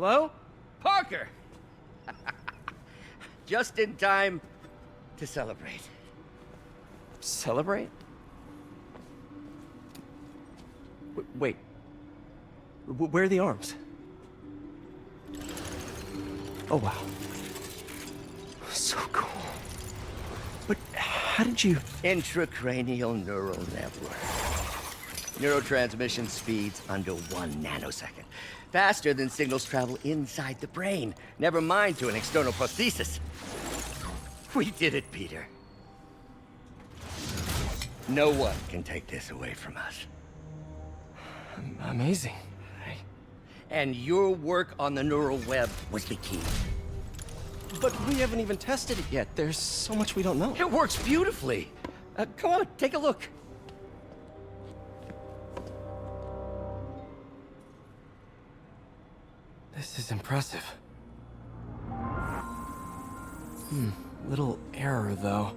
Hello? Parker! Just in time to celebrate. Celebrate? Wait. Where are the arms? Oh, wow. So cool. But how did you... Intracranial neural network. Neurotransmission speeds under 1 nanosecond. Faster than signals travel inside the brain. Never mind to an external prosthesis. We did it, Peter. No one can take this away from us. Amazing. And your work on the neural web was the key. But we haven't even tested it yet. There's so much we don't know. It works beautifully. Come on, take a look. This is impressive. Little error, though.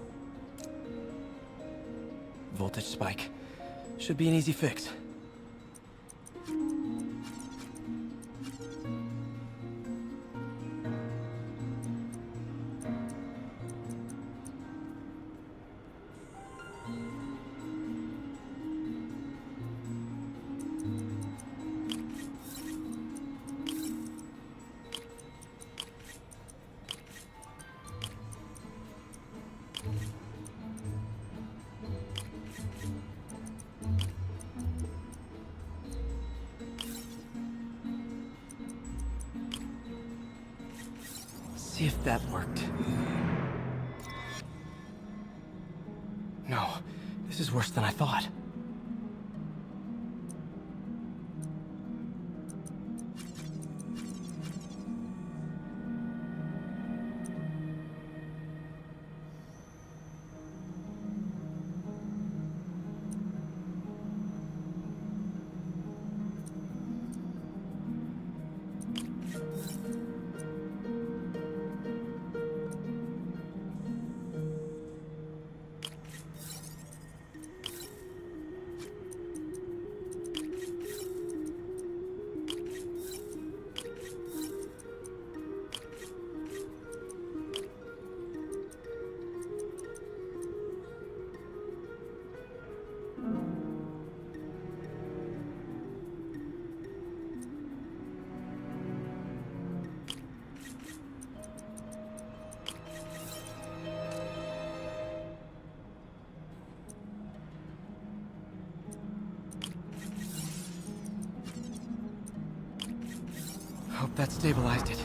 Voltage spike. Should be an easy fix. See if that worked. No, this is worse than I thought. Hope that stabilized it.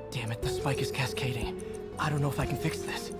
Damn it, the spike is cascading. I don't know if I can fix this.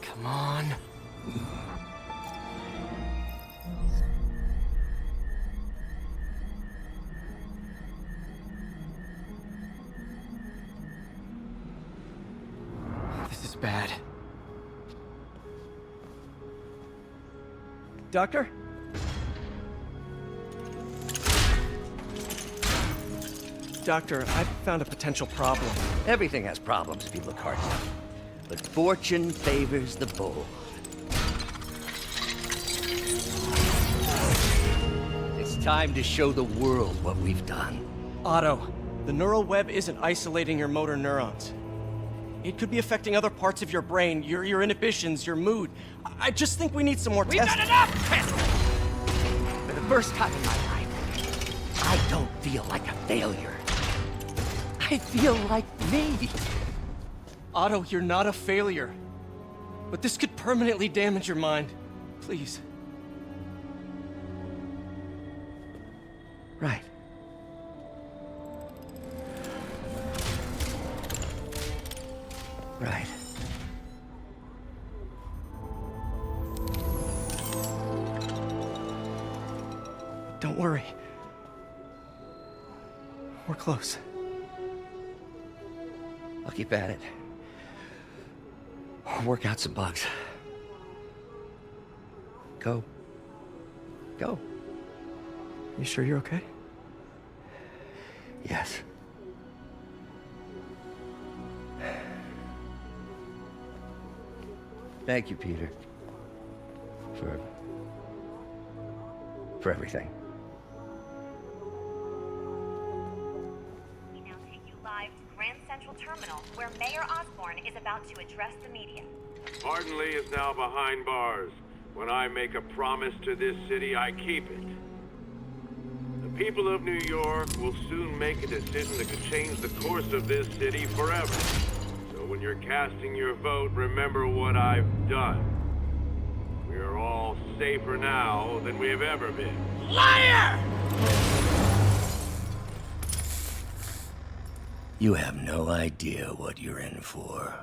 Come on. This is bad. Doctor? Doctor, I've found a potential problem. Everything has problems if you look hard enough. But fortune favors the bold. It's time to show the world what we've done. Otto, the neural web isn't isolating your motor neurons. It could be affecting other parts of your brain, your inhibitions, your mood. I just think we need some more We've testing. done enough testing! For the first time in my life, don't feel like a failure. I feel like me. Otto, you're not a failure. But this could permanently damage your mind. Please. Right. Right. Don't worry. We're close. I'll keep at it. I'll work out some bugs. Go. Go. You sure you're okay? Yes. Thank you, Peter. For everything. We now take you live to Grand Central Terminal, where Mayor Osborne is about to address the media. Martin Lee is now behind bars. When I make a promise to this city, I keep it. The people of New York will soon make a decision that could change the course of this city forever. So when you're casting your vote, remember what I've done. We are all safer now than we have ever been. Liar! You have no idea what you're in for.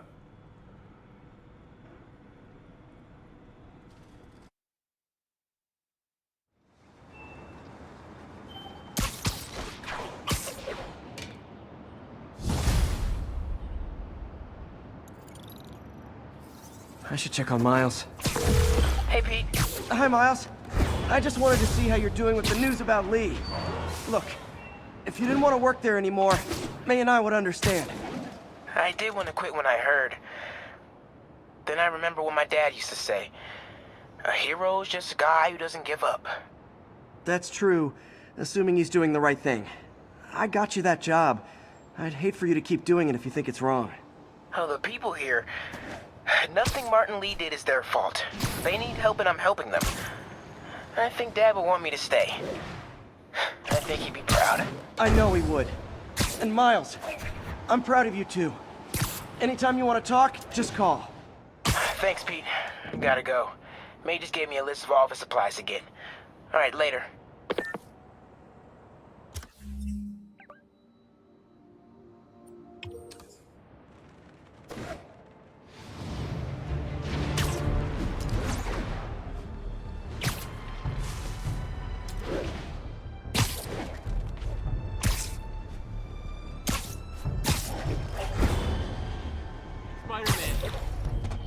I should check on Miles. Hey, Pete. Hi, Miles. I just wanted to see how you're doing with the news about Lee. Look, if you didn't want to work there anymore, May and I would understand. I did want to quit when I heard. Then I remember what my dad used to say. A hero's just a guy who doesn't give up. That's true, assuming he's doing the right thing. I got you that job. I'd hate for you to keep doing it if you think it's wrong. Oh, the people here... Nothing Martin Lee did is their fault. They need help and I'm helping them. I think Dad would want me to stay. I think he'd be proud. I know he would. And Miles, I'm proud of you too. Anytime you want to talk, just call. Thanks, Pete. Gotta go. May just gave me a list of office supplies to get. All right, later.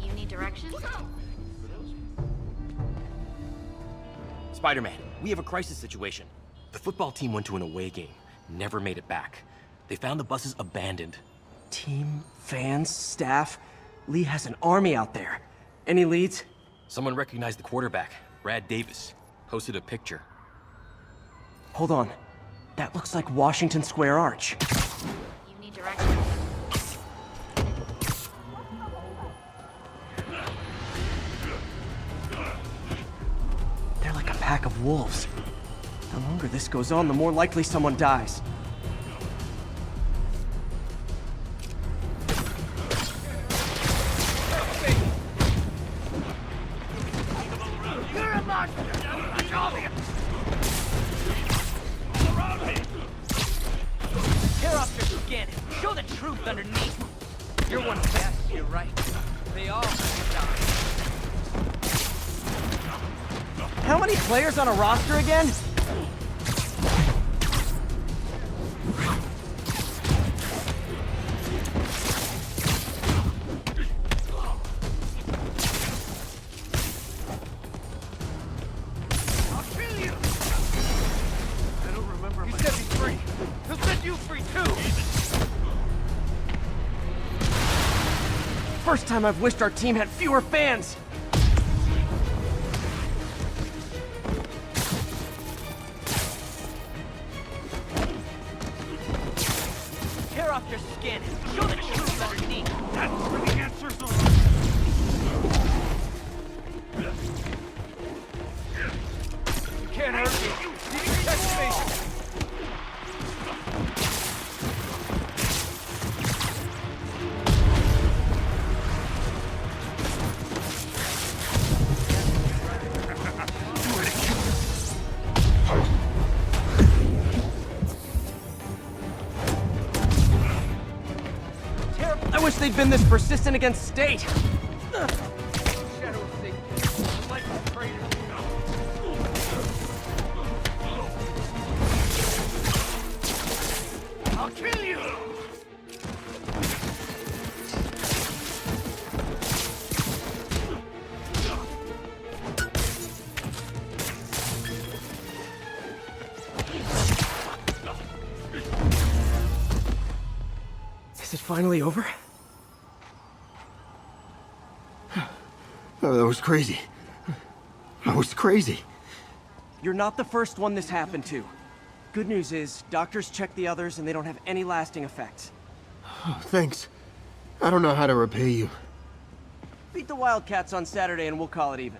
You need directions? Spider-Man, we have a crisis situation. The football team went to an away game, never made it back. They found the buses abandoned. Team, fans, staff. Lee has an army out there. Any leads? Someone recognized the quarterback, Brad Davis. Posted a picture. Hold on. That looks like Washington Square Arch. You need directions? They're like a pack of wolves. The longer this goes on, the more likely someone dies. You're a monster! I told you! Tear off your skin. Show the truth underneath. You're one of us, you're right. They all die. How many players on a roster again? I'll kill you! I don't remember. He said he's free. He'll set you free too! First time I've wished our team had fewer fans. Tear off your skin. Show the truth underneath. That's where the answers are. You can't hurt me. You can catch me. wish they'd been this persistent against state. Shadow of Satan. Light of traitor. I'll kill you! Is it finally over? Oh, that was crazy. That was crazy. You're not the first one this happened to. Good news is, doctors checked the others and they don't have any lasting effects. Oh, thanks. I don't know how to repay you. Beat the Wildcats on Saturday and we'll call it even.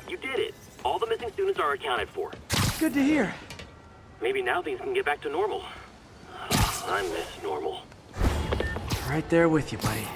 You did it. All the missing students are accounted for. Good to hear. Maybe now things can get back to normal. I miss normal. Right there with you, buddy.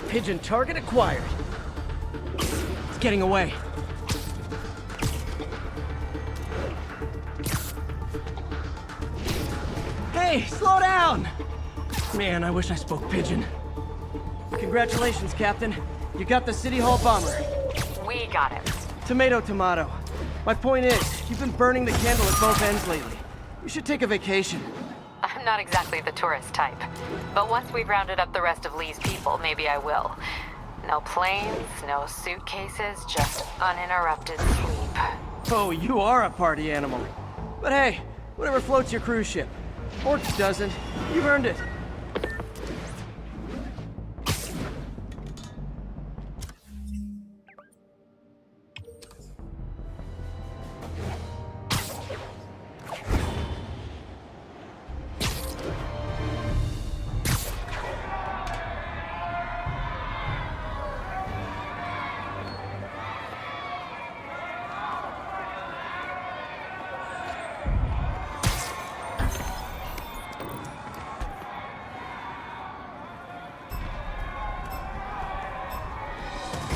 Pigeon target acquired. It's getting away. Hey, slow down! Man, I wish I spoke Pigeon. Congratulations, Captain. You got the City Hall bomber. We got him. Tomato, tomato. My point is, you've been burning the candle at both ends lately. You should take a vacation. I'm not exactly the tourist type. But once we've rounded up the rest of Lee's people, maybe I will. No planes, no suitcases, just uninterrupted sleep. Oh, you are a party animal. But hey, whatever floats your cruise ship. Or doesn't. You've earned it.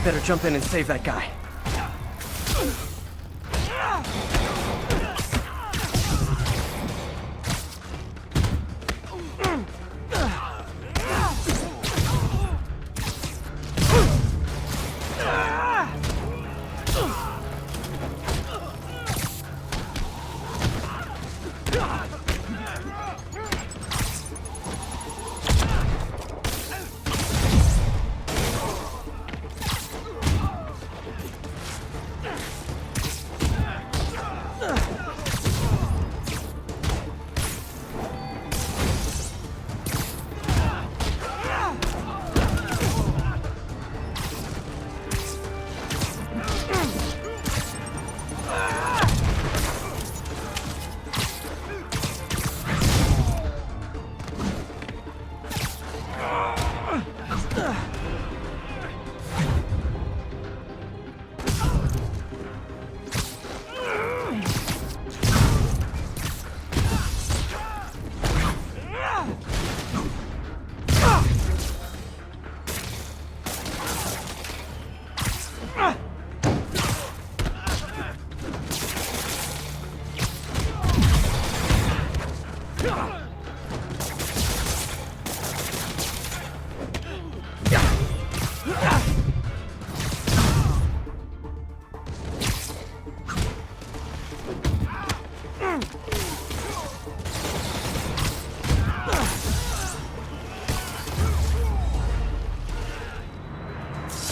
Better jump in and save that guy.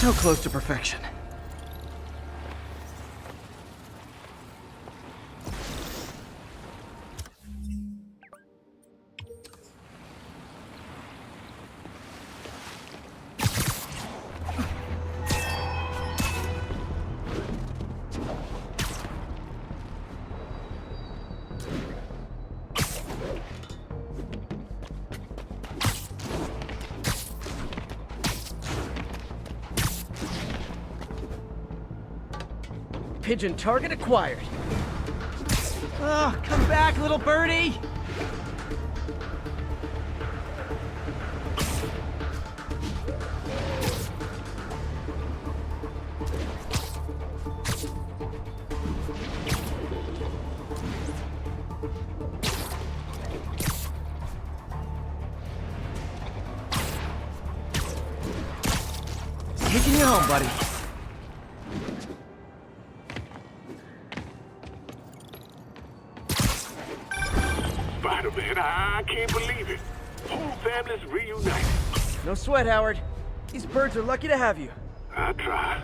So close to perfection. Pigeon target acquired. Oh, come back, little birdie! Taking you home, buddy. Spider-Man, I can't believe it. Whole family's reunited. No sweat, Howard. These birds are lucky to have you. I try.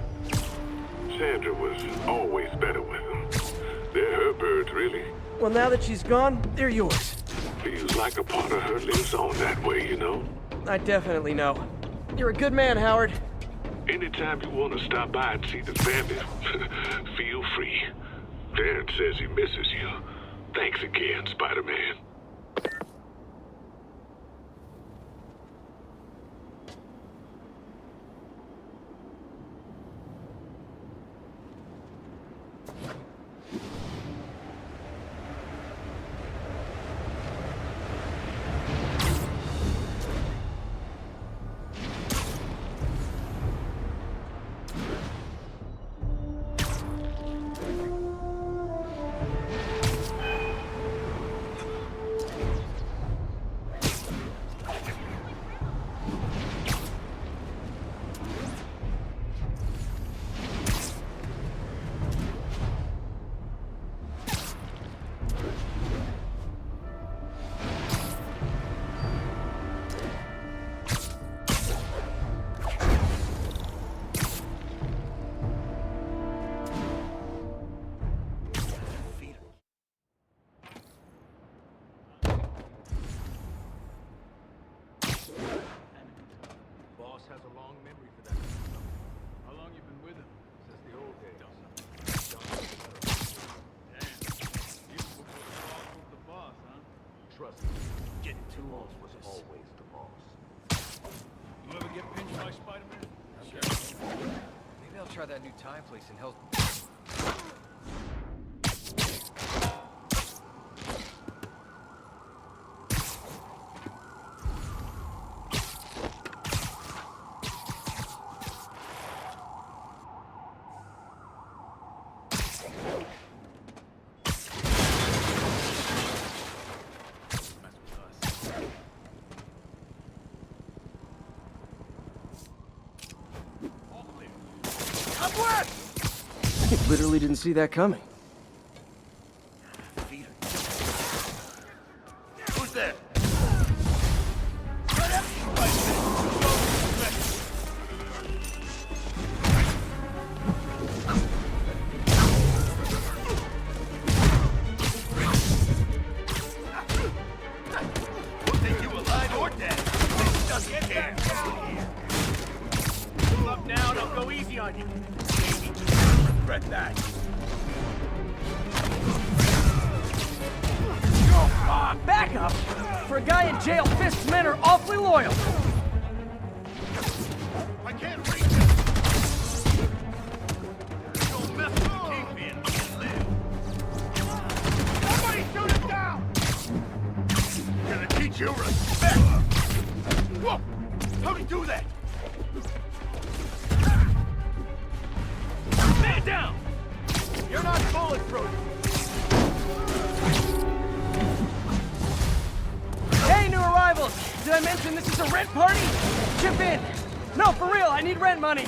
Sandra was always better with them. They're her birds, really. Well, now that she's gone, they're yours. Feels like a part of her lives on that way, you know? I definitely know. You're a good man, Howard. Anytime you want to stop by and see the family, feel free. Darren says he misses you. Thanks again, Spider-Man. Has a long memory for that. How long you been with him? Since the old days. Damn. You were the boss, huh? Trust me, getting too old was always the boss. You ever get pinched by Spider-Man? Sure. Maybe I'll try that new Thai place in Hell's... Literally didn't see that coming. Who's there? Think you alive or dead? This doesn't care. Pull up now and I'll go easy on you. Regret that. Back up! For a guy in jail, Fist's men are awfully loyal. I can't reach it. You'll mess with the Kingpin and live. Somebody shoot him down! Gonna teach you respect. Whoa! How'd he do that? Man down! You're not bulletproof. Hey, new arrivals! Did I mention this is a rent party? Chip in! No, for real, I need rent money!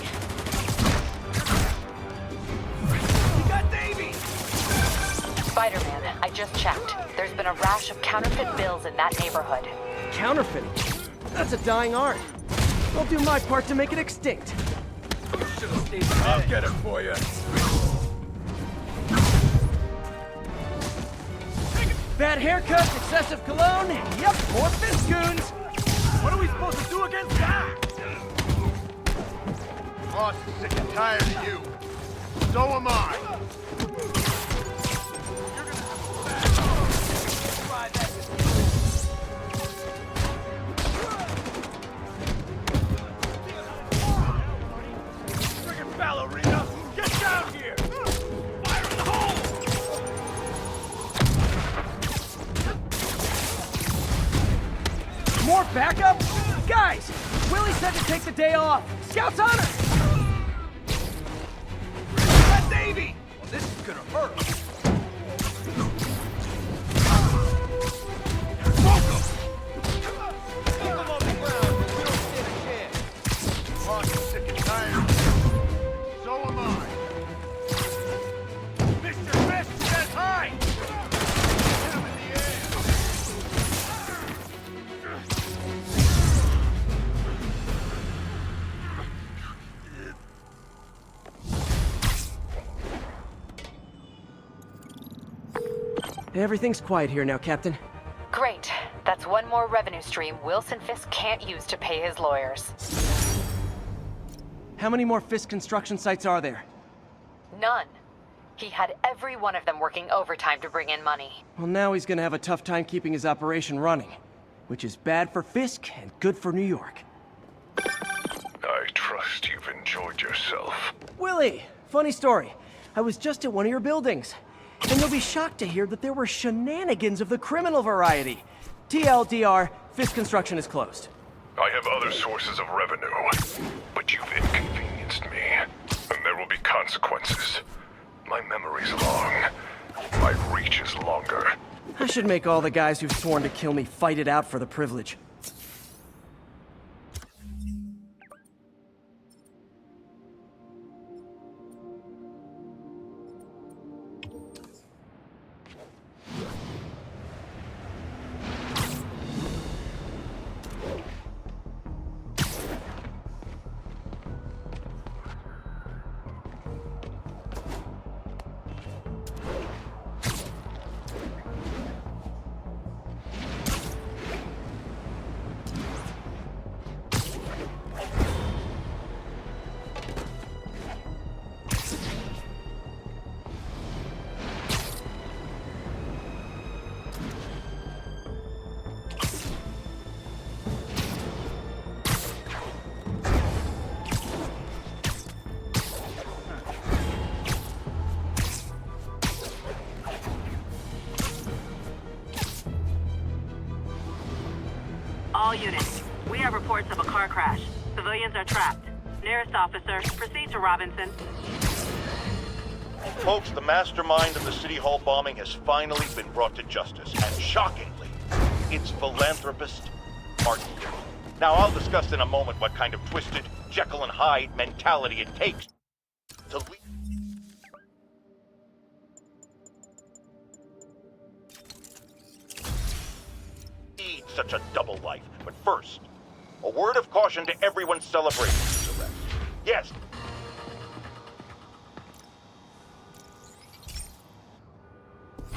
You got Davey! Spider-Man, I just checked. There's been a rash of counterfeit bills in that neighborhood. Counterfeiting? That's a dying art. I'll do my part to make it extinct. I'll get it for you. Bad haircuts, excessive cologne, yep, more fist goons! What are we supposed to do against that? Boss is sick and tired of you. So am I. Friggin' ballerina! Get down here! More backup? Guys, Willie said to take the day off. Scout's on us! Got Davey! Well, this is gonna hurt. Everything's quiet here now, Captain. Great. That's one more revenue stream Wilson Fisk can't use to pay his lawyers. How many more Fisk construction sites are there? None. He had every one of them working overtime to bring in money. Well, now he's gonna have a tough time keeping his operation running. Which is bad for Fisk and good for New York. I trust you've enjoyed yourself. Willie! Funny story. I was just at one of your buildings. And you'll be shocked to hear that there were shenanigans of the criminal variety. TLDR, Fisk construction is closed. I have other sources of revenue, but you've inconvenienced me, and there will be consequences. My memory's long. My reach is longer. I should make all the guys who've sworn to kill me fight it out for the privilege. All units, we have reports of a car crash. Civilians are trapped. Nearest officer, proceed to Robinson. Folks, the mastermind of the City Hall bombing has finally been brought to justice. And shockingly, it's philanthropist Martin Lee. Now, I'll discuss in a moment what kind of twisted Jekyll and Hyde mentality it takes to lead. Such a double life. But first, a word of caution to everyone celebrating this arrest. Yes.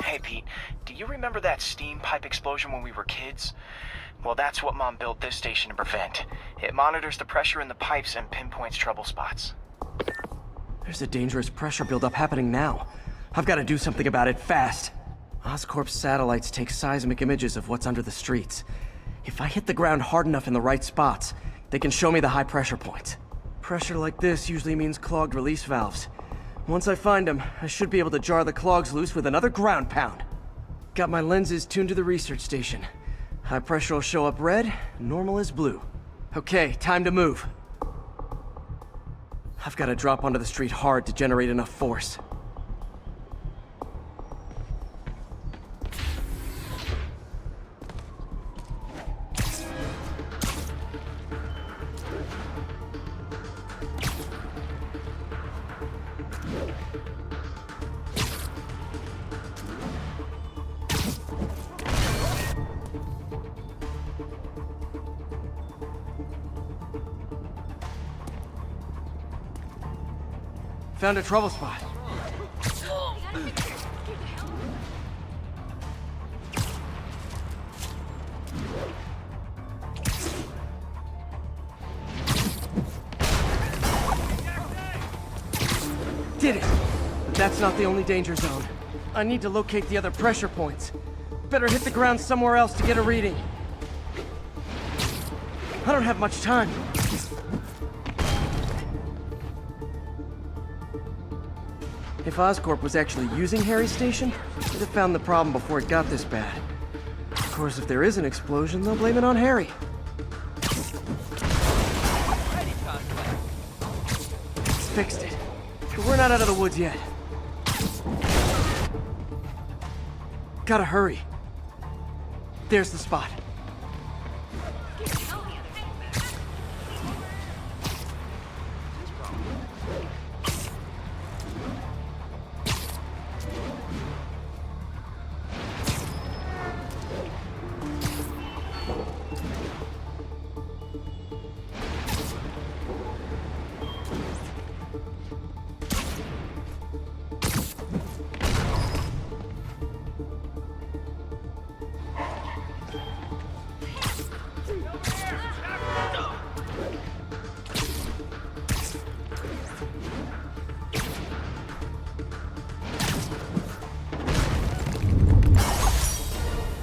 Hey, Pete, do you remember that steam pipe explosion when we were kids? Well, that's what Mom built this station to prevent. It monitors the pressure in the pipes and pinpoints trouble spots. There's a dangerous pressure buildup happening now. I've got to do something about it fast. Oscorp's satellites take seismic images of what's under the streets. If I hit the ground hard enough in the right spots, they can show me the high pressure points. Pressure like this usually means clogged release valves. Once I find them, I should be able to jar the clogs loose with another ground pound. Got my lenses tuned to the research station. High pressure will show up red, normal is blue. Okay, time to move. I've got to drop onto the street hard to generate enough force. Found a trouble spot. Did it! But that's not the only danger zone. I need to locate the other pressure points. Better hit the ground somewhere else to get a reading. I don't have much time. If Oscorp was actually using Harry's station, they'd have found the problem before it got this bad. Of course, if there is an explosion, they'll blame it on Harry. fixed it. But we're not out of the woods yet. Gotta hurry. There's the spot.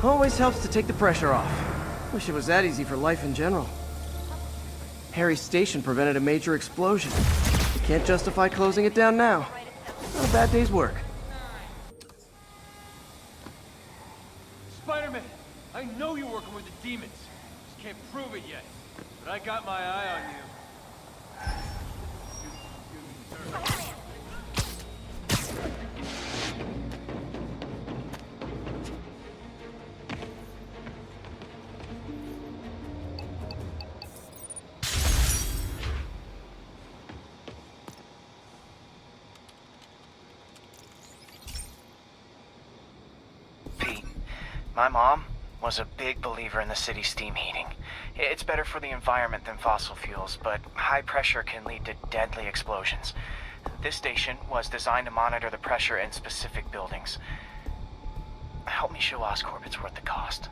Always helps to take the pressure off. Wish it was that easy for life in general. Harry's station prevented a major explosion. Can't justify closing it down now. Not a bad day's work. Spider-Man, I know you're working with the demons. Just can't prove it yet. But I got my eye on you. My mom was a big believer in the city's steam heating. It's better for the environment than fossil fuels, but high pressure can lead to deadly explosions. This station was designed to monitor the pressure in specific buildings. Help me show Oscorp it's worth the cost.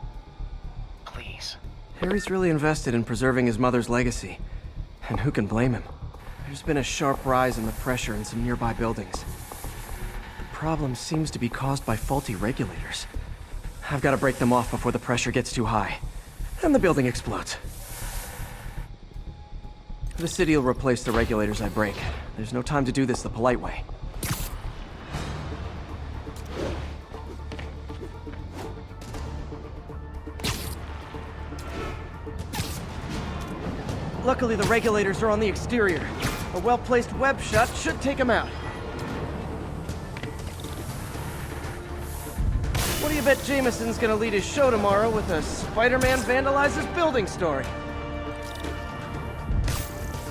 Please. Harry's really invested in preserving his mother's legacy. And who can blame him? There's been a sharp rise in the pressure in some nearby buildings. The problem seems to be caused by faulty regulators. I've got to break them off before the pressure gets too high. And the building explodes. The city will replace the regulators I break. There's no time to do this the polite way. Luckily, the regulators are on the exterior. A well-placed web shot should take them out. What do you bet Jameson's gonna lead his show tomorrow with a Spider-Man vandalizes building story?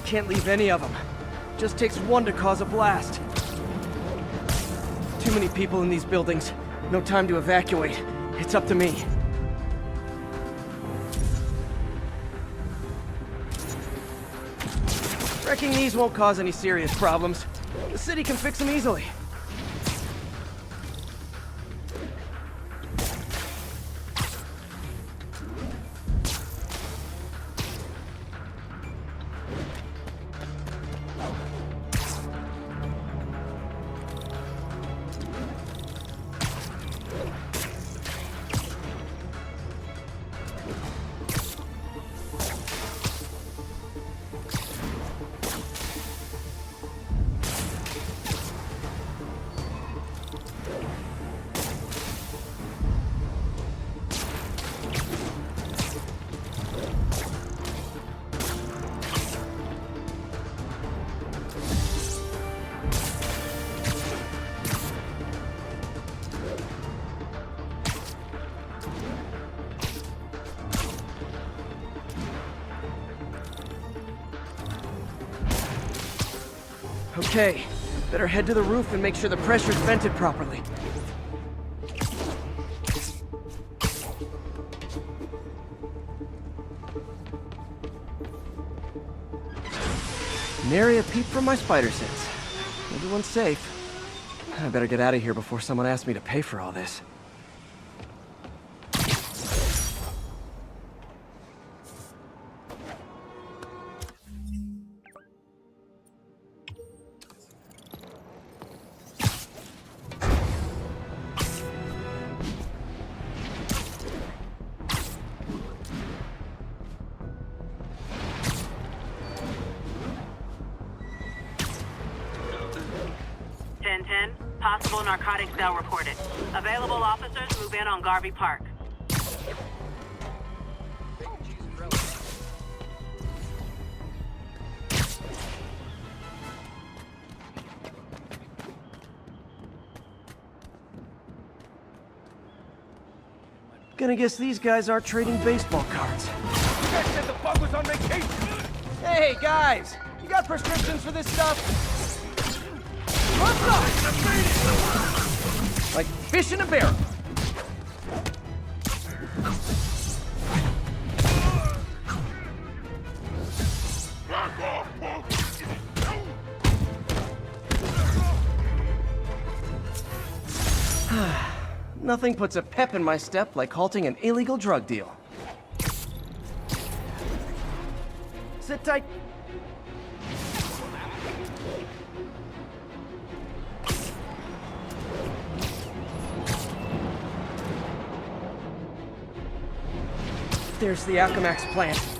Can't leave any of them. Just takes one to cause a blast. Too many people in these buildings. No time to evacuate. It's up to me. Wrecking these won't cause any serious problems. The city can fix them easily. Okay, better head to the roof and make sure the pressure's vented properly. Nary a peep from my spider sense. Everyone's safe. I better get out of here before someone asks me to pay for all this. Possible narcotic cell reported. Available officers move in on Garvey Park. Gonna guess these guys aren't trading baseball cards. You guys said the bug was on vacation! Hey, guys! You got prescriptions for this stuff? What's up? Like fish in a barrel. Nothing puts a pep in my step like halting an illegal drug deal. Sit tight. There's the Alchemax plant.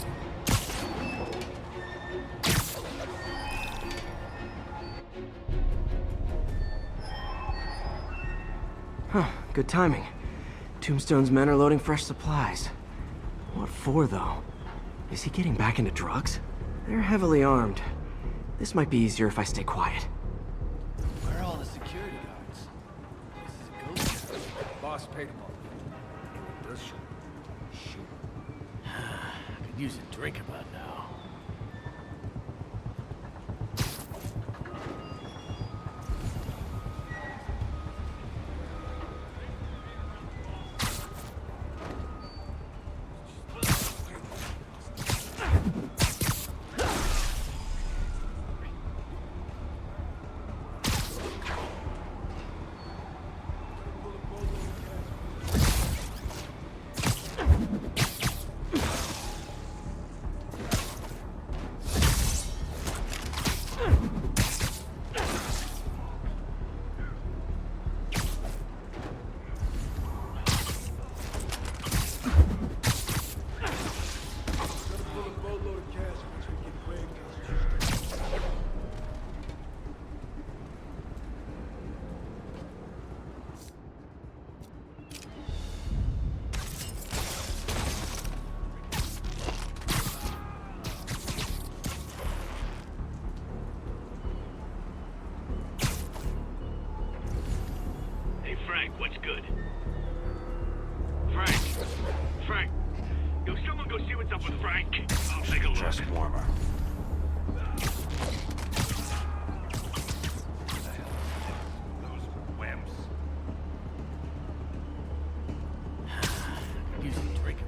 Huh, good timing. Tombstone's men are loading fresh supplies. What for, though? Is he getting back into drugs? They're heavily armed. This might be easier if I stay quiet. Where are all the security guards? This is a ghost town. Boss paid them off. Does shoot. Could use a drink about now. Frank, what's good? Frank! Yo, someone go see what's up with Frank. I'll take a look. Just warmer. Those wimps. Use a drink.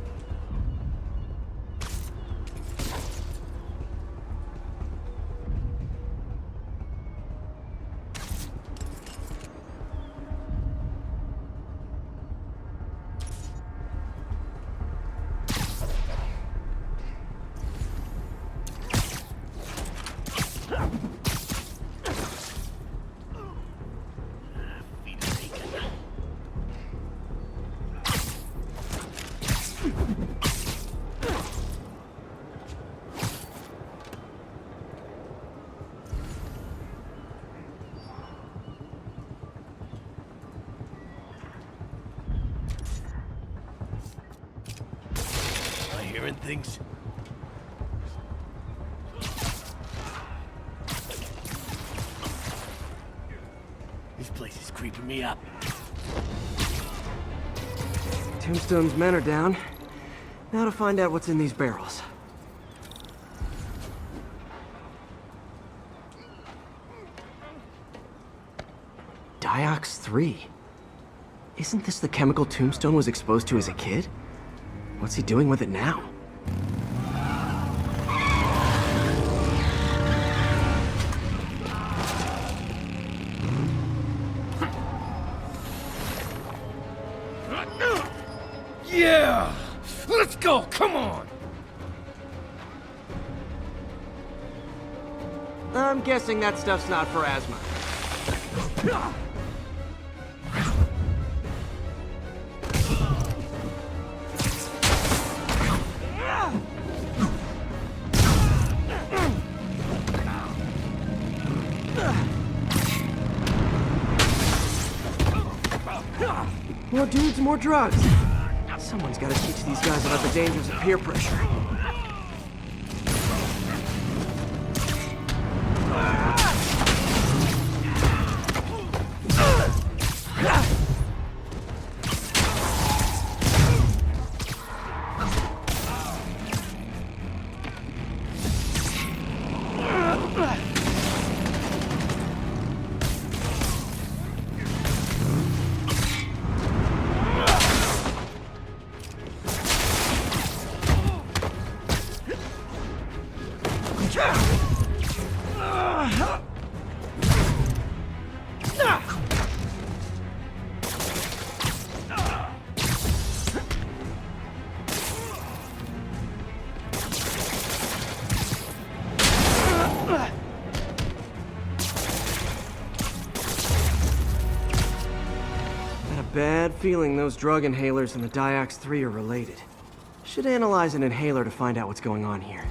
Hearing things? This place is creeping me up. Tombstone's men are down. Now to find out what's in these barrels. Diox 3. Isn't this the chemical Tombstone was exposed to as a kid? What's he doing with it now? Yeah! Let's go! Come on! I'm guessing that stuff's not for asthma. More dudes, more drugs. Someone's got to teach these guys about the dangers of peer pressure. feeling those drug inhalers and the Diox 3 are related. Should analyze an inhaler to find out what's going on here.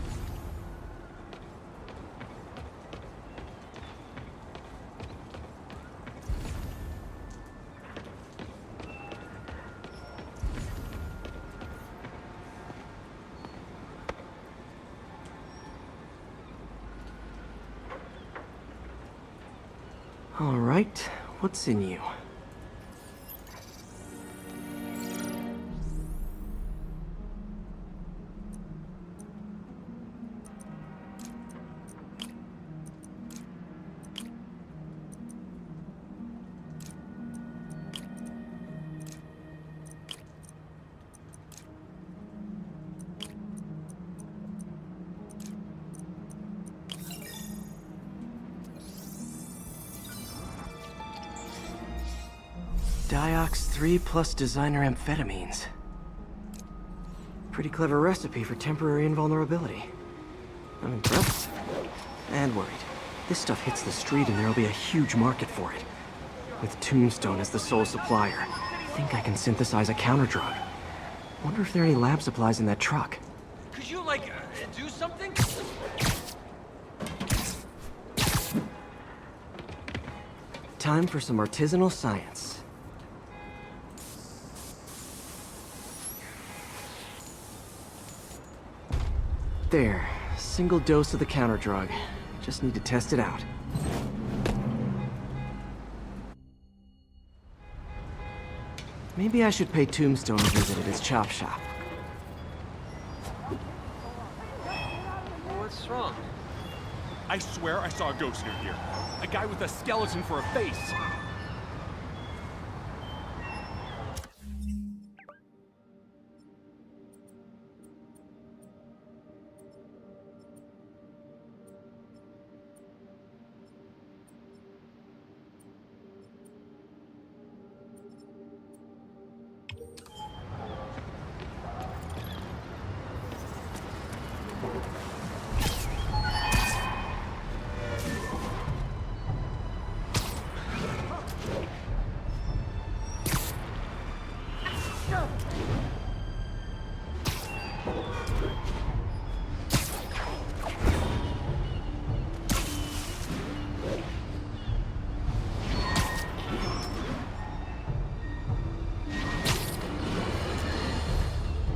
All right, what's in you? Diox 3 plus designer amphetamines. Pretty clever recipe for temporary invulnerability. I'm impressed. And worried. This stuff hits the street and there'll be a huge market for it. With Tombstone as the sole supplier, I think I can synthesize a counter-drug. Wonder if there are any lab supplies in that truck. Could you, do something? Time for some artisanal science. There, single dose of the counter drug. Just need to test it out. Maybe I should pay Tombstone a visit at his chop shop. What's wrong? I swear I saw a ghost near here. A guy with a skeleton for a face.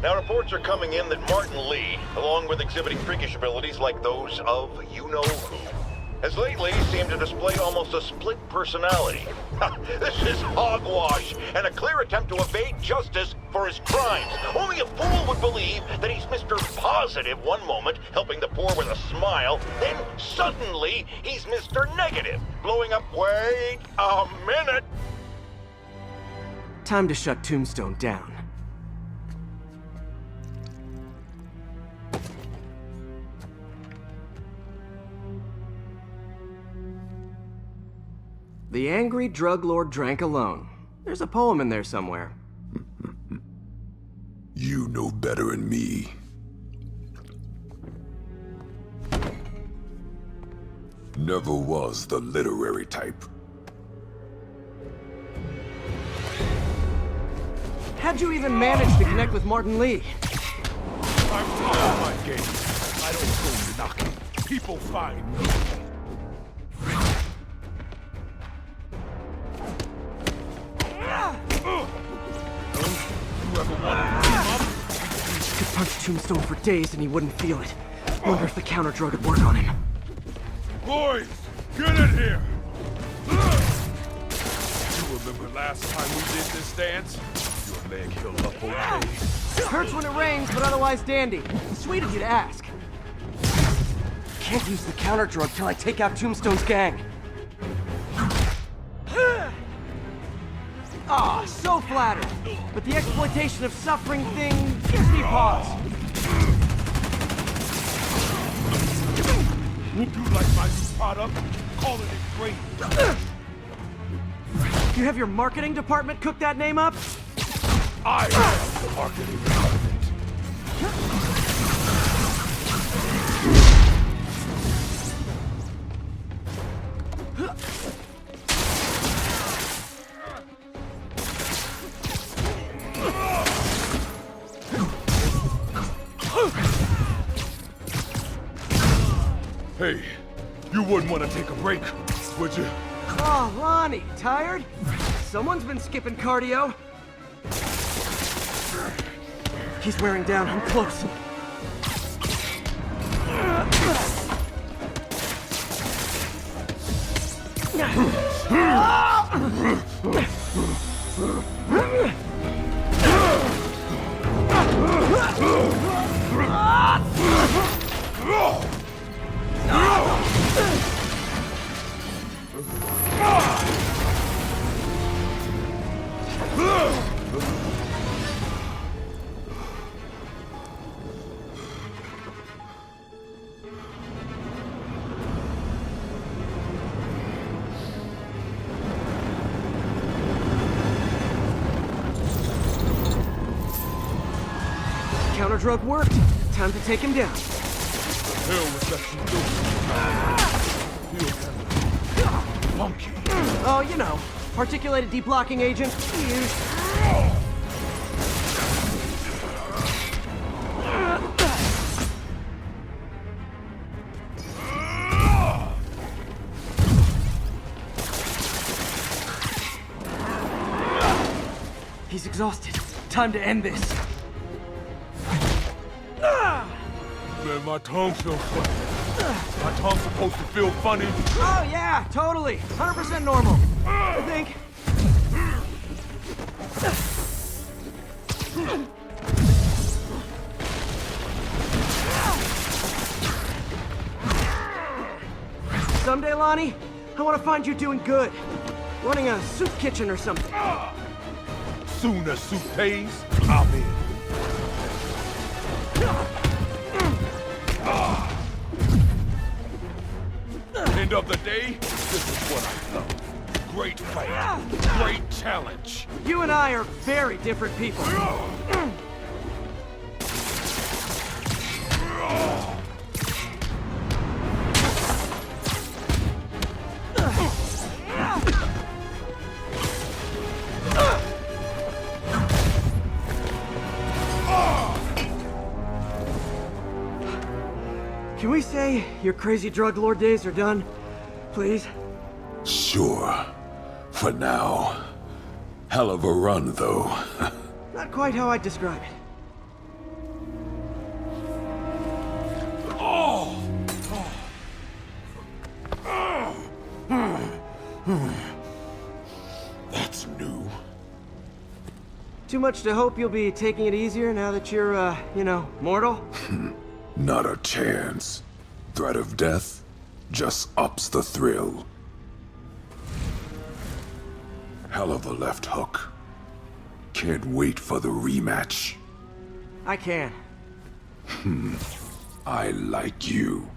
Now, reports are coming in that Martin Lee, along with exhibiting freakish abilities like those of you-know-who, has lately seemed to display almost a split personality. This is hogwash, and a clear attempt to evade justice for his crimes. Only a fool would believe that he's Mr. Positive one moment, helping the poor with a smile, then suddenly he's Mr. Negative, blowing up, wait a minute! Time to shut Tombstone down. The angry drug lord drank alone. There's a poem in there somewhere. You know better than me. Never was the literary type. How'd you even manage to connect with Martin Lee? I'm top of my game. I don't go knocking. People find me. Could punch Tombstone for days and he wouldn't feel it. Wonder if the counter drug would work on him. Boys, get in here! You remember last time we did this dance? Your leg healed up okay. Hurts when it rains, but otherwise dandy. Sweet of you to ask. Can't use the counter drug till I take out Tombstone's gang. Ah, so flattered. But the exploitation of suffering thing gives me pause. You like my new product? Calling it great. You have your marketing department cook that name up? I am the marketing department. Hey, you wouldn't want to take a break, would you? Oh, Lonnie, tired? Someone's been skipping cardio. He's wearing down. I'm close. Counter drug worked. Time to take him down. Hell with that you do. Feel kind of funky. Oh, you know, articulated deblocking agent. He's exhausted. Time to end this. Man, my tongue feels funny. My tongue's supposed to feel funny. Oh, yeah, totally. 100% normal. I think. Someday, Lonnie, I want to find you doing good. Running a soup kitchen or something. Soon as soup pays, I'm in. End of the day, this is what I love. Great fight, great challenge. You and I are very different people. Can we say your crazy drug lord days are done? Please? Sure. For now. Hell of a run, though. Not quite how I'd describe it. Oh! That's new. Too much to hope you'll be taking it easier now that you're, mortal? Not a chance. Threat of death just ups the thrill. Hell of a left hook. Can't wait for the rematch. I can. I like you.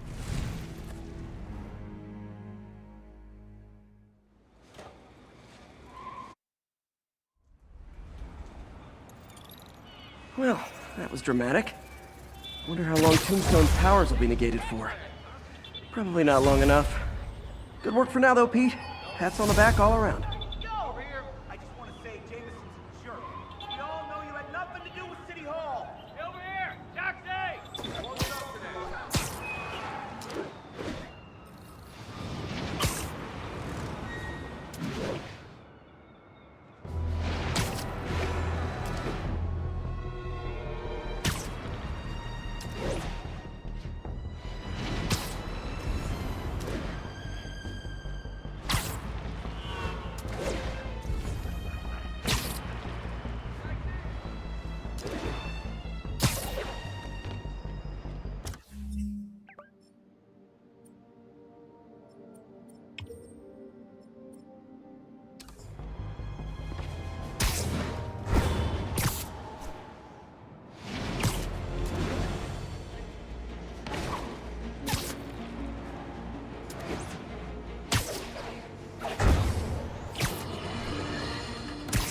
Well, that was dramatic. Wonder how long Tombstone's powers will be negated for. Probably not long enough. Good work for now, though, Pete. Pats on the back all around. Over here, I just want to say Jameson's a jerk. We all know you had nothing to do with City Hall. Over here, taxi! What's up today?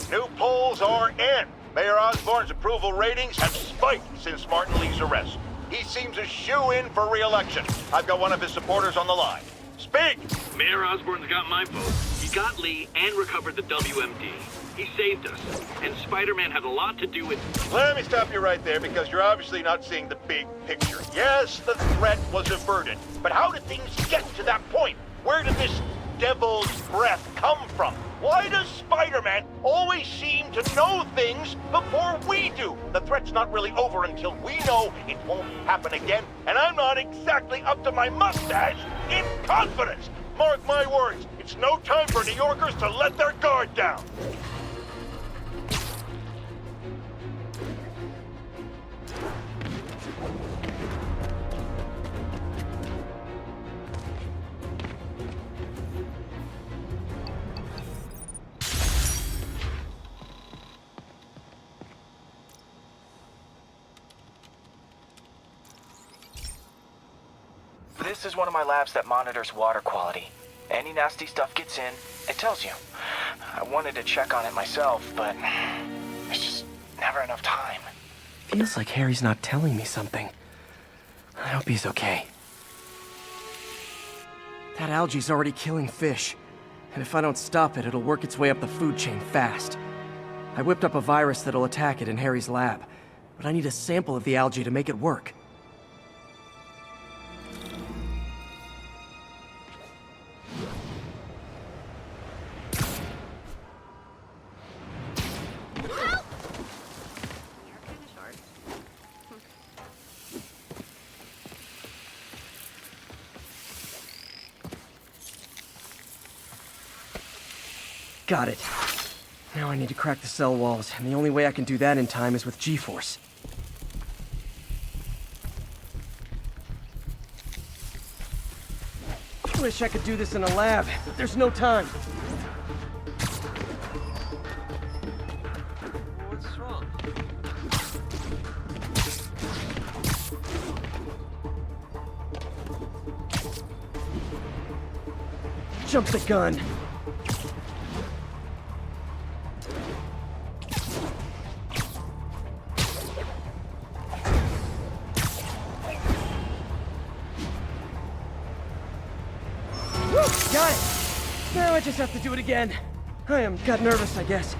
New polls are in. Mayor Osborn's approval ratings have spiked since Martin Lee's arrest. He seems a shoo-in for re-election. I've got one of his supporters on the line. Speak! Mayor Osborn's got my vote. He got Lee and recovered the WMD. He saved us, and Spider-Man had a lot to do with... Let me stop you right there, because you're obviously not seeing the big picture. Yes, the threat was averted, but how did things get to that point? Where did this devil's breath come from? Why does Spider-Man always seem to know things before we do? The threat's not really over until we know it won't happen again, and I'm not exactly up to my mustache in confidence. Mark my words, it's no time for New Yorkers to let their guard down. This is one of my labs that monitors water quality. Any nasty stuff gets in, it tells you. I wanted to check on it myself, but there's just never enough time. Feels like Harry's not telling me something. I hope he's okay. That algae's already killing fish. And if I don't stop it, it'll work its way up the food chain fast. I whipped up a virus that'll attack it in Harry's lab. But I need a sample of the algae to make it work. Got it. Now I need to crack the cell walls, and the only way I can do that in time is with G-force. Wish I could do this in a lab, but there's no time. What's wrong? Jump the gun. Got it! Now I just have to do it again. Got nervous, I guess.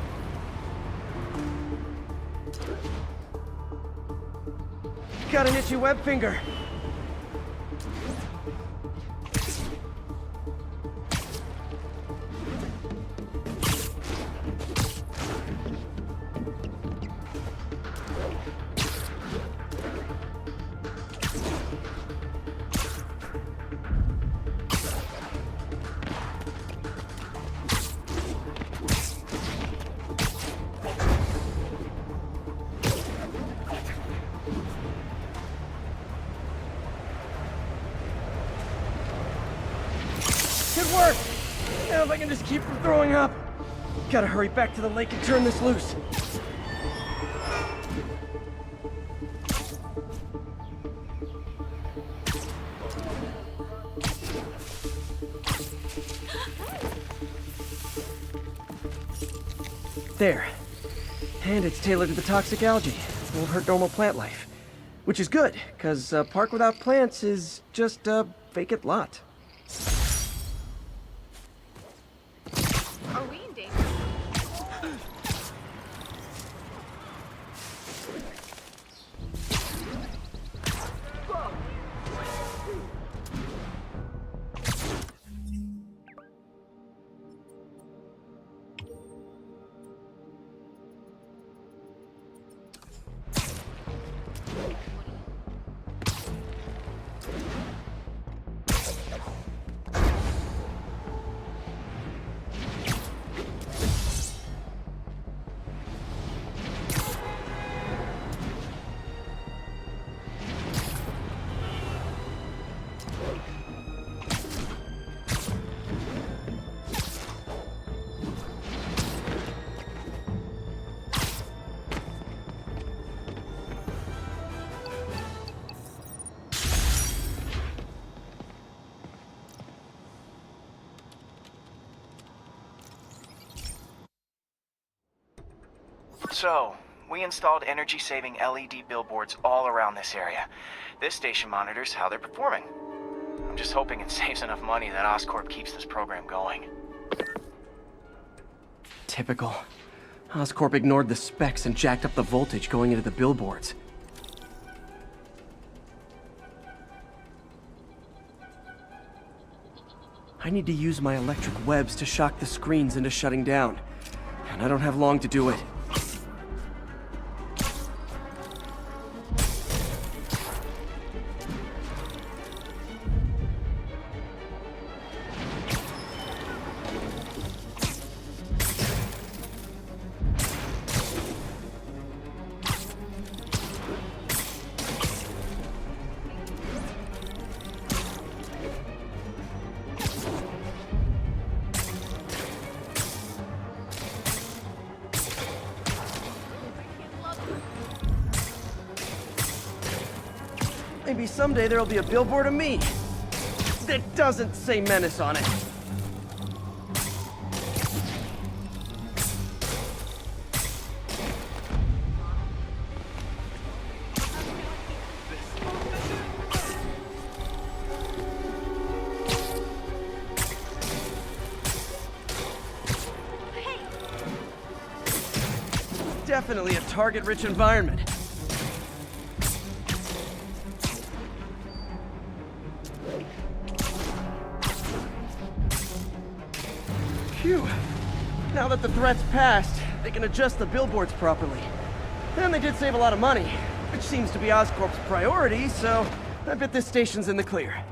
Got an itchy web finger. Good work! Now if I can just keep from throwing up. Gotta hurry back to the lake and turn this loose. There. And it's tailored to the toxic algae. Won't hurt normal plant life. Which is good, because a park without plants is just a vacant lot. Are we in danger? So, we installed energy-saving LED billboards all around this area. This station monitors how they're performing. I'm just hoping it saves enough money that Oscorp keeps this program going. Typical. Oscorp ignored the specs and jacked up the voltage going into the billboards. I need to use my electric webs to shock the screens into shutting down. And I don't have long to do it. Maybe someday there'll be a billboard of me that doesn't say Menace on it. Definitely a target-rich environment. Phew. Now that the threat's passed, they can adjust the billboards properly. And they did save a lot of money, which seems to be Oscorp's priority, so I bet this station's in the clear.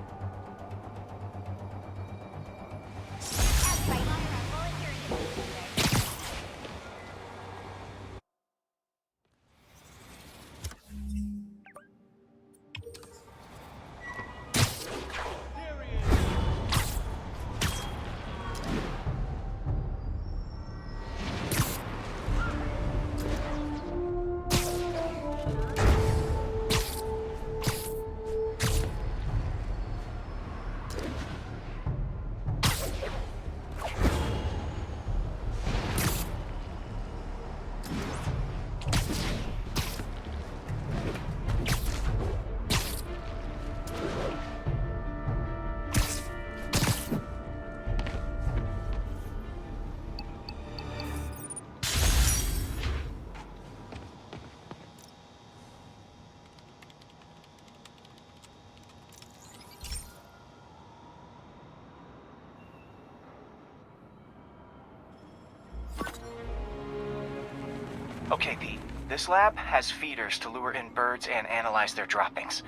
Okay, Pete. This lab has feeders to lure in birds and analyze their droppings.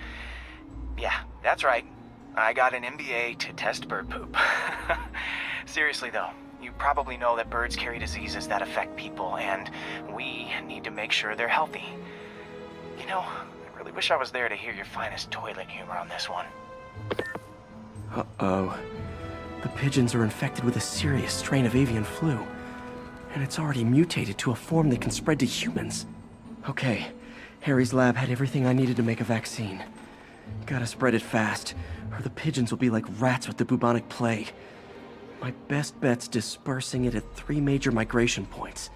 Yeah, that's right. I got an MBA to test bird poop. Seriously though, you probably know that birds carry diseases that affect people, and we need to make sure they're healthy. You know, I really wish I was there to hear your finest toilet humor on this one. Uh-oh. The pigeons are infected with a serious strain of avian flu. And it's already mutated to a form that can spread to humans. Okay, Harry's lab had everything I needed to make a vaccine. Gotta spread it fast, or the pigeons will be like rats with the bubonic plague. My best bet's dispersing it at 3 major migration points.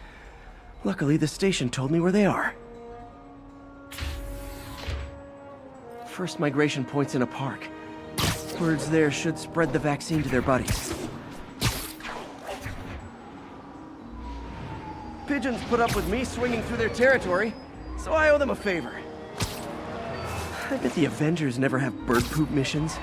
Luckily, the station told me where they are. First migration point's in a park. Birds there should spread the vaccine to their buddies. Pigeons put up with me swinging through their territory, so I owe them a favor. I bet the Avengers never have bird poop missions.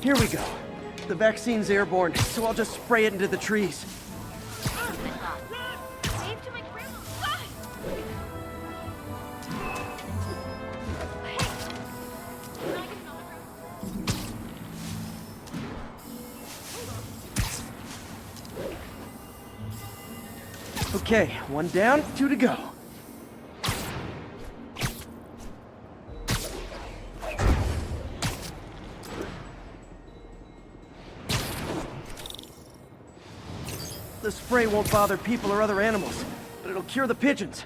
Here we go. The vaccine's airborne, so I'll just spray it into the trees. Okay, 1 down, 2 to go. The spray won't bother people or other animals, but it'll cure the pigeons.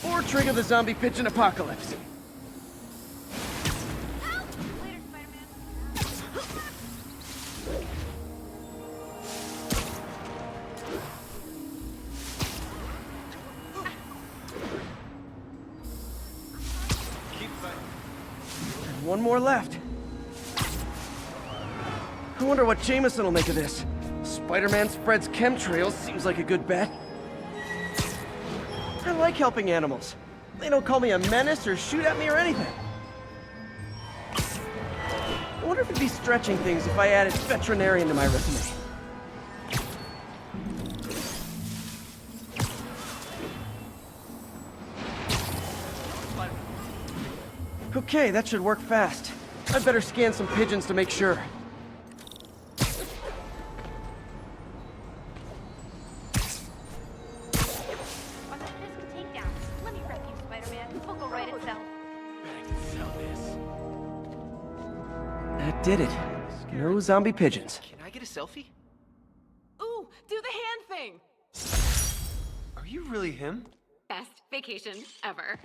Or trigger the zombie pigeon apocalypse. One more left. I wonder what Jameson will make of this. Spider-Man spreads chemtrails seems like a good bet. I like helping animals. They don't call me a menace or shoot at me or anything. I wonder if it'd be stretching things if I added veterinarian to my resume. Okay, that should work fast. I'd better scan some pigeons to make sure. Let me wreck you, Spider-Man. We'll go right itself. That did it. No zombie pigeons. Can I get a selfie? Ooh, do the hand thing. Are you really him? Best vacation ever.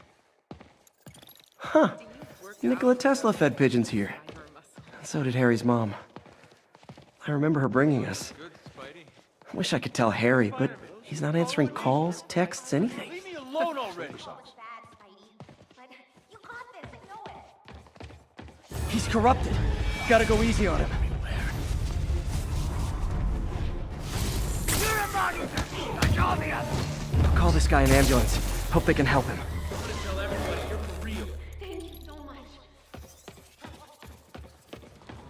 Huh. Nikola Tesla fed pigeons here. So did Harry's mom. I remember her bringing us. I wish I could tell Harry, but he's not answering calls, texts, anything. Leave me alone already. He's corrupted. Gotta go easy on him. I'll call this guy an ambulance. Hope they can help him. Thank you so much.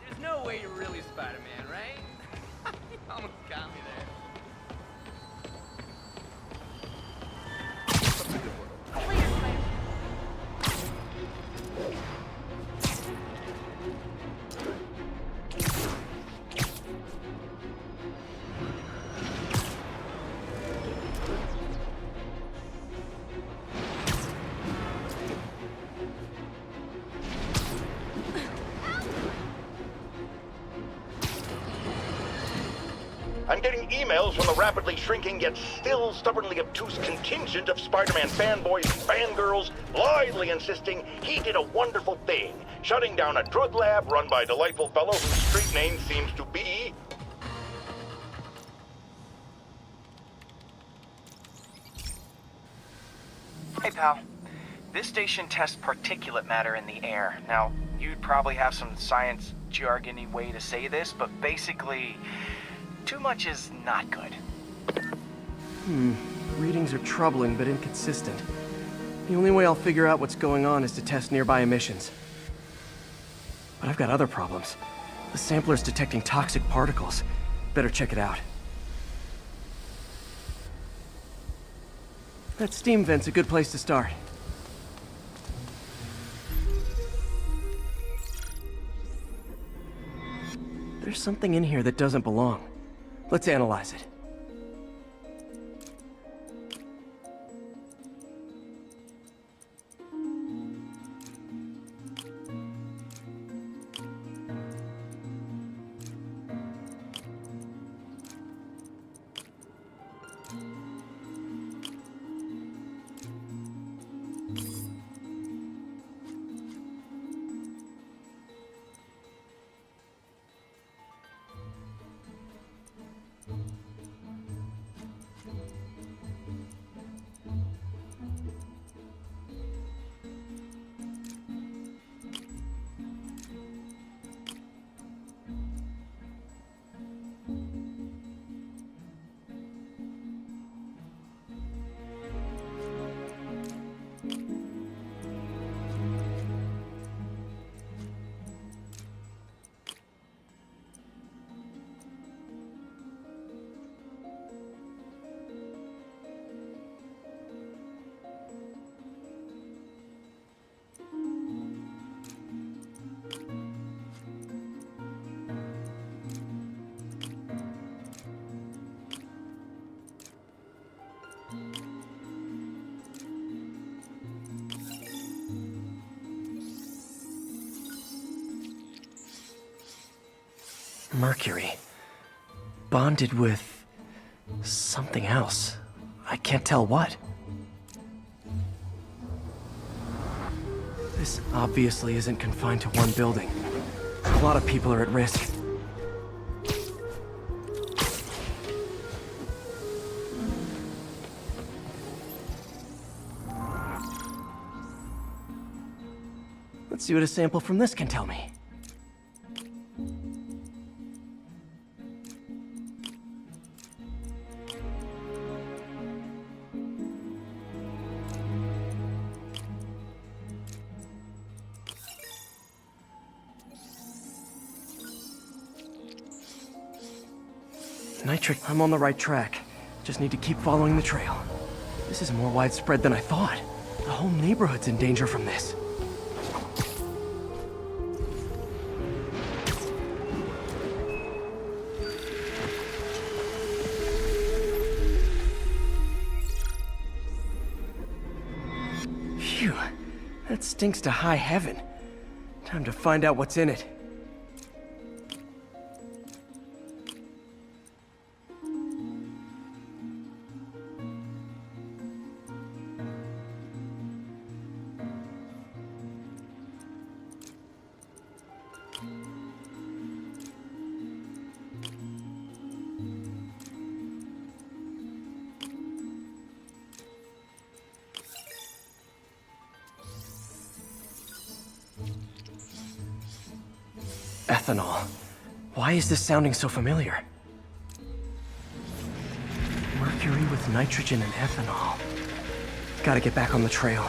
There's no way you're really Spider-Man, right? You almost got me there. I'm getting emails from the rapidly shrinking yet still stubbornly obtuse contingent of Spider-Man fanboys and fangirls blithely insisting he did a wonderful thing, shutting down a drug lab run by a delightful fellow whose street name seems to be... Hey, pal. This station tests particulate matter in the air. Now, you'd probably have some science jargony way to say this, but basically, too much is not good. Readings are troubling but inconsistent. The only way I'll figure out what's going on is to test nearby emissions. But I've got other problems. The sampler's detecting toxic particles. Better check it out. That steam vent's a good place to start. There's something in here that doesn't belong. Let's analyze it. Mercury. Bonded with something else. I can't tell what. This obviously isn't confined to one building. A lot of people are at risk. Let's See what a sample from this can tell me. Nitric, I'm on the right track. Just need to keep following the trail. This is more widespread than I thought. The whole neighborhood's in danger from this. Phew, that stinks to high heaven. Time to find out what's in it. Ethanol. Why is this sounding so familiar? Mercury with nitrogen and ethanol. Gotta get back on the trail.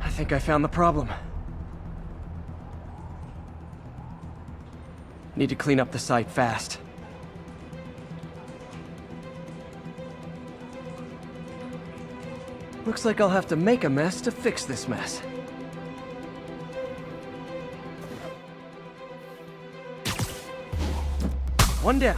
I think I found the problem. Need to clean up the site fast. Looks like I'll have to make a mess to fix this mess. One down.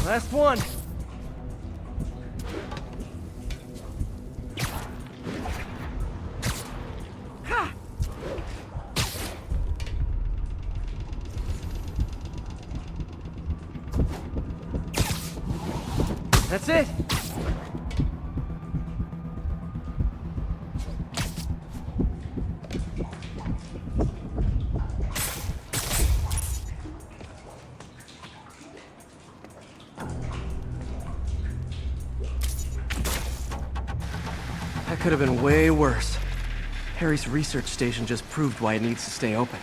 Last one. Ha! That's it. That could have been way worse. Harry's research station just proved why it needs to stay open.